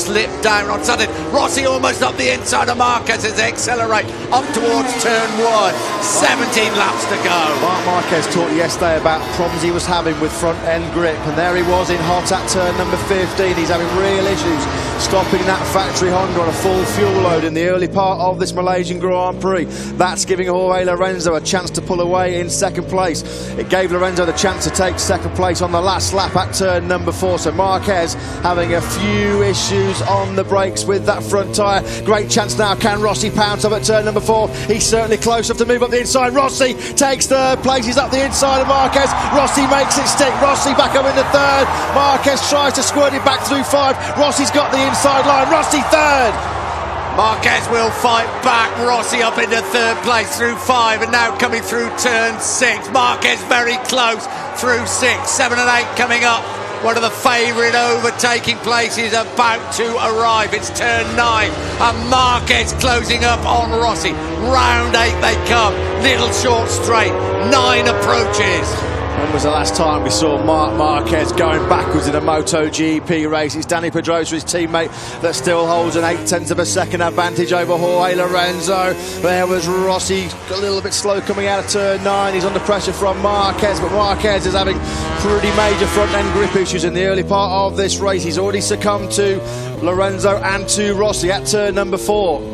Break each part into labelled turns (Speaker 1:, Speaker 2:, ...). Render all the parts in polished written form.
Speaker 1: slip down on sudden. Rossi almost up the inside of Marquez as they accelerate up towards turn 1. 17 laps to go.
Speaker 2: Marc Marquez talked yesterday about problems he was having with front end grip, and there he was in hot at turn number 15. He's having real issues stopping that factory Honda on a full fuel load in the early part of this Malaysian Grand Prix. That's giving Jorge Lorenzo a chance to pull away in second place. It gave Lorenzo the chance to take second place on the last lap at turn number 4. So Marquez having a few issues on the brakes with that front tyre. Great chance now. Can Rossi pounce up at turn number 4? He's certainly close enough to move up the inside. Rossi takes third place. He's up the inside of Marquez. Rossi makes it stick. Rossi back up into third. Marquez tries to squirt it back through 5. Rossi's got the inside line. Rossi third.
Speaker 1: Marquez will fight back. Rossi up into third place through 5, and now coming through turn 6. Marquez very close through 6. 7 and 8 coming up. One of the favourite overtaking places about to arrive. It's turn 9, and Marquez closing up on Rossi. Round 8 they come. Little short straight. 9 approaches.
Speaker 2: When was the last time we saw Marc Marquez going backwards in a MotoGP race? It's Dani Pedrosa, his teammate, that still holds an 0.8 of a second advantage over Jorge Lorenzo. There was Rossi, a little bit slow coming out of turn 9. He's under pressure from Marquez, but Marquez is having pretty major front-end grip issues in the early part of this race. He's already succumbed to Lorenzo and to Rossi at turn number 4.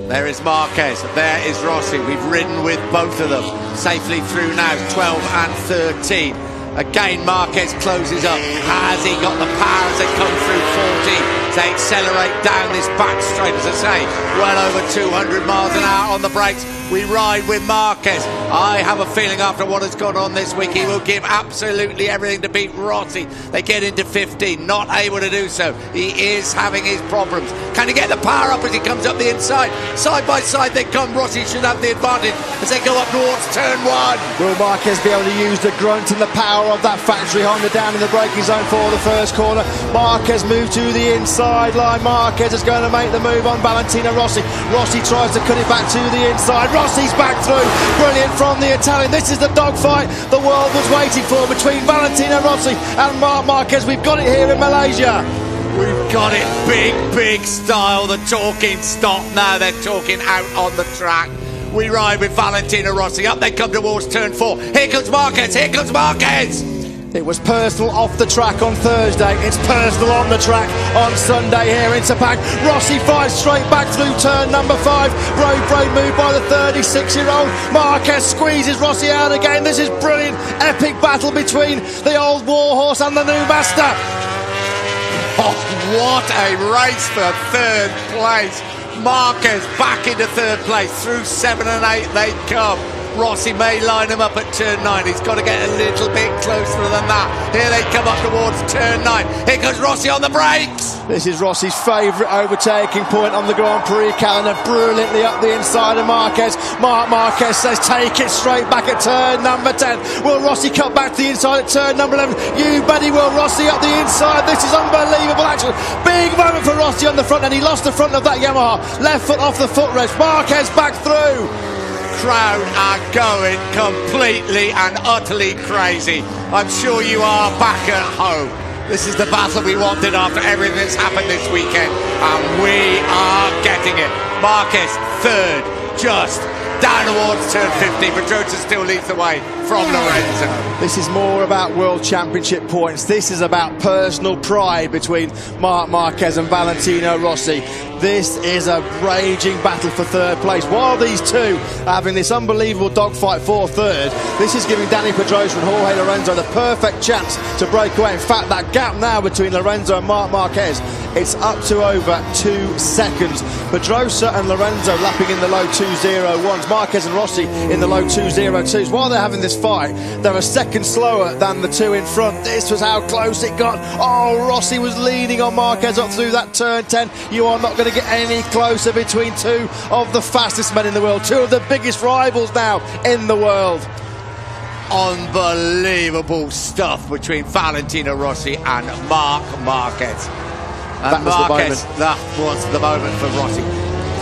Speaker 1: There is Marquez, there is Rossi. We've ridden with both of them safely through now, 12 and 13. Again, Marquez closes up. Has he got the power as they come through 14? They accelerate down this back straight, as I say, well over 200 miles an hour on the brakes. We ride with Marquez. I have a feeling after what has gone on this week, he will give absolutely everything to beat Rossi. They get into 15, not able to do so. He is having his problems. Can he get the power up as he comes up the inside? Side by side they come. Rossi should have the advantage as they go up towards turn 1.
Speaker 2: Will Marquez be able to use the grunt and the power of that factory Honda down in the braking zone for the first corner? Marquez moved to the inside line. Marquez is going to make the move on Valentino Rossi. Rossi tries to cut it back to the inside. Rossi's back through. Brilliant from the Italian. This is the dogfight the world was waiting for between Valentino Rossi and Marc Marquez. We've got it here in Malaysia.
Speaker 1: We've got it big style. The talking stop now. They're talking out on the track. We ride with Valentino Rossi. Up they come towards turn 4. Here comes Marquez. Here comes Marquez.
Speaker 2: It was personal off the track on Thursday. It's personal on the track on Sunday here in Sepang. Rossi fights straight back through turn number 5. Brave move by the 36-year-old. Marquez squeezes Rossi out again. This is brilliant. Epic battle between the old warhorse and the new master.
Speaker 1: Oh, what a race for third place. Marquez back into third place. Through 7 and 8 they come. Rossi may line him up at turn 9. He's got to get a little bit closer than that. Here they come up towards turn 9. Here goes Rossi on the brakes.
Speaker 2: This is Rossi's favourite overtaking point on the Grand Prix calendar. Brilliantly up the inside of Marquez. Marc Marquez says take it straight back at turn number 10. Will Rossi cut back to the inside at turn number 11? You bet he will. Rossi up the inside. This is unbelievable action. Big moment for Rossi on the front, and he lost the front of that Yamaha. Left foot off the footrest. Marquez back through.
Speaker 1: Crowd are going completely and utterly crazy. I'm sure you are back at home. This is the battle we wanted after everything that's happened this weekend, and we are getting it. Marquez third, just down towards turn 50. Pedrosa still leads the way from Lorenzo.
Speaker 2: This is more about World Championship points. This is about personal pride between Marc Marquez and Valentino Rossi. This is a raging battle for third place. While these two are having this unbelievable dogfight for third, this is giving Dani Pedrosa and Jorge Lorenzo the perfect chance to break away. In fact, that gap now between Lorenzo and Marc Marquez, it's up to over 2 seconds. Pedrosa and Lorenzo lapping in the low 2.01s. Marquez and Rossi in the low 2.02s. While they're having this fight, they're a second slower than the two in front. This was how close it got. Oh, Rossi was leading on Marquez up through that turn 10. You are not going to get any closer between two of the fastest men in the world, two of the biggest rivals now in the world.
Speaker 1: Unbelievable stuff between Valentino Rossi and Marc Marquez.
Speaker 2: That was
Speaker 1: Marquez, that was the moment for Rossi.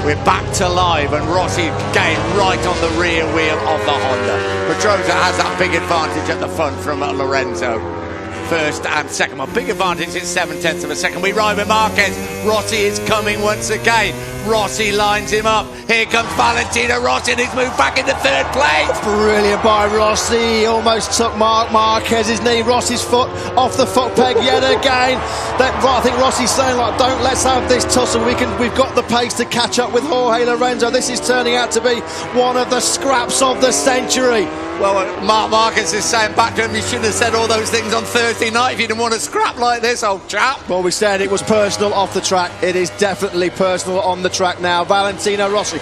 Speaker 1: We're back to live, and Rossi again right on the rear wheel of the Honda. Pedrosa has that big advantage at the front from Lorenzo. first and second. A big advantage is 7/10 of a second. We ride with Marquez. Rossi is coming once again. Rossi lines him up. Here comes Valentino Rossi, and he's moved back into third place.
Speaker 2: Brilliant by Rossi. He almost took Marc Marquez's knee. Rossi's foot off the foot peg yet again. I think Rossi's saying, like, don't let's have this tussle. We've got the pace to catch up with Jorge Lorenzo. This is turning out to be one of the scraps of the century.
Speaker 1: Well, Marc Marquez is saying back to him, you shouldn't have said all those things on Thursday night if you didn't want to scrap like this, old chap.
Speaker 2: Well, we said it was personal off the track. It is definitely personal on the track now. Valentino Rossi,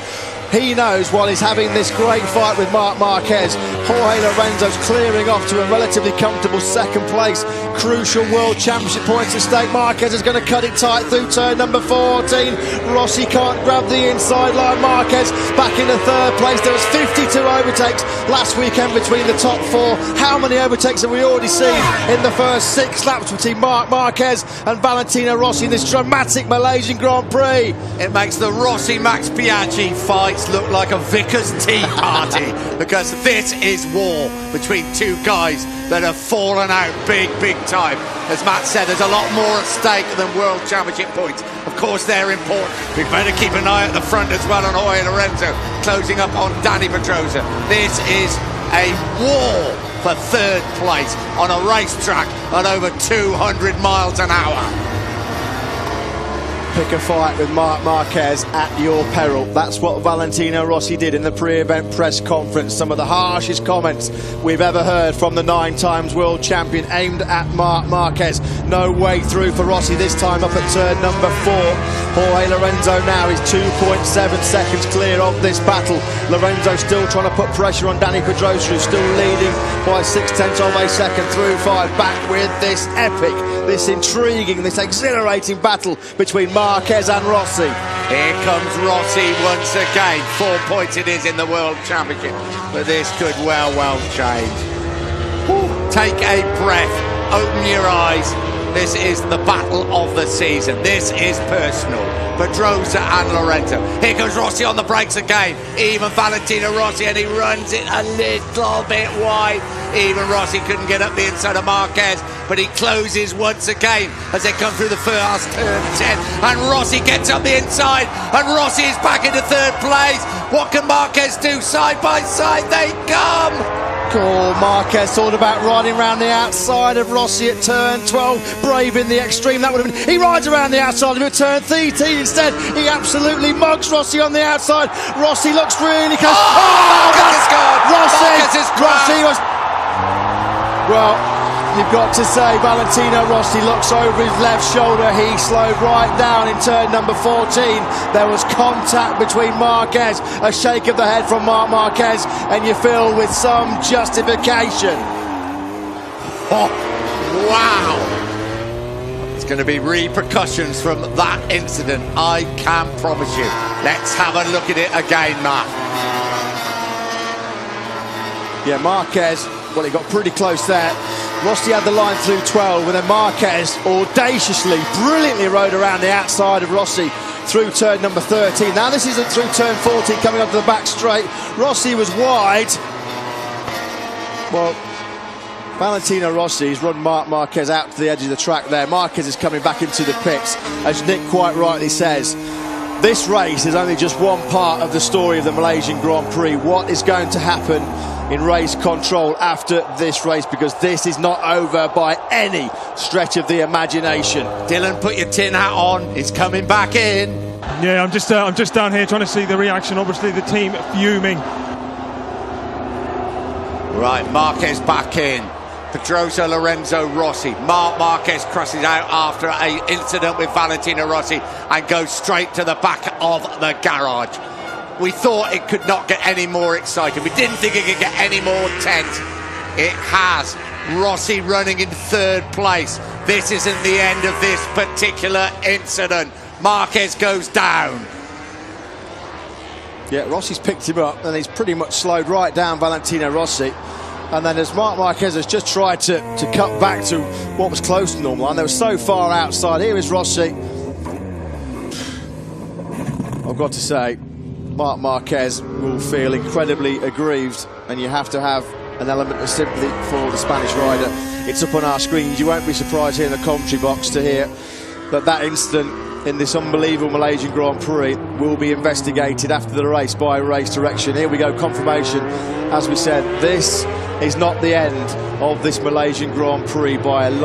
Speaker 2: he knows while he's having this great fight with Marc Marquez, Jorge Lorenzo's clearing off to a relatively comfortable second place. Crucial World Championship points at stake. Marquez is going to cut it tight through turn number 14. Rossi can't grab the inside line. Marquez back into third place. There was 52 overtakes last weekend between the top four. How many overtakes have we already seen in the first 6 laps between Marc Marquez and Valentino Rossi in this dramatic Malaysian Grand Prix?
Speaker 1: It makes the Rossi-Max Biaggi fights look like a vicar's tea party because this is war between two guys that have fallen out big time. As Matt said, there's a lot more at stake than World Championship points. Of course, they're important. We better keep an eye at the front as well on Jorge Lorenzo, closing up on Dani Pedrosa. This is a war for third place on a racetrack at over 200 miles an hour.
Speaker 2: Pick a fight with Marc Marquez at your peril. That's what Valentino Rossi did in the pre-event press conference. Some of the harshest comments we've ever heard from the 9 times world champion aimed at Marc Marquez. No way through for Rossi this time up at turn number 4. Jorge Lorenzo now is 2.7 seconds clear of this battle. Lorenzo still trying to put pressure on Dani Pedrosa, who's still leading by 0.6 of a second through 5. Back with this epic, this intriguing, this exhilarating battle between Marquez and Rossi.
Speaker 1: Here comes Rossi once again. 4 points it is in the World Championship, but this could well change. Woo. Take a breath, open your eyes. This is the battle of the season. This is personal. Pedrosa and Lorenzo. Here goes Rossi on the brakes again. Even Valentino Rossi, and he runs it a little bit wide. Even Rossi couldn't get up the inside of Marquez, but he closes once again as they come through the first turn 10. And Rossi gets up the inside, and Rossi is back into third place. What can Marquez do? Side by side they come.
Speaker 2: Oh, Marquez thought about riding around the outside of Rossi at turn 12, brave in the extreme. That would have been. He rides around the outside of him at turn 13 instead. He absolutely mugs Rossi on the outside. Rossi looks really close.
Speaker 1: Marquez has gone.
Speaker 2: Rossi was. Well, you've got to say, Valentino Rossi looks over his left shoulder. He slowed right down in turn number 14. There was contact between Marquez, a shake of the head from Marc Marquez, and you feel with some justification.
Speaker 1: Oh, wow. There's going to be repercussions from that incident, I can promise you. Let's have a look at it again, Matt.
Speaker 2: Yeah, Marquez, well, he got pretty close there. Rossi had the line through 12, and then Marquez audaciously, brilliantly rode around the outside of Rossi through turn number 13. Now this isn't through turn 14, coming up to the back straight. Rossi was wide. Well, Valentino Rossi has run Marc Marquez out to the edge of the track there. Marquez is coming back into the pits. As Nick quite rightly says, this race is only just one part of the story of the Malaysian Grand Prix. What is going to happen in race control after this race, because this is not over by any stretch of the imagination.
Speaker 1: Dylan, put your tin hat on. He's coming back in.
Speaker 3: Yeah, I'm just down here trying to see the reaction. Obviously, the team fuming.
Speaker 1: Right, Marquez back in. Pedrosa, Lorenzo, Rossi. Marc Marquez crosses out after an incident with Valentino Rossi and goes straight to the back of the garage. We thought it could not get any more exciting. We didn't think it could get any more tense. It has. Rossi running in third place. This isn't the end of this particular incident. Marquez goes down.
Speaker 2: Yeah, Rossi's picked him up and he's pretty much slowed right down Valentino Rossi. And then as Marc Marquez has just tried to cut back to what was close to normal, and they were so far outside. Here is Rossi. I've got to say, Marc Marquez will feel incredibly aggrieved, and you have to have an element of sympathy for the Spanish rider. It's up on our screens. You won't be surprised here in the commentary box to hear that incident in this unbelievable Malaysian Grand Prix will be investigated after the race by Race Direction. Here we go, confirmation. As we said, this is not the end of this Malaysian Grand Prix by a lot.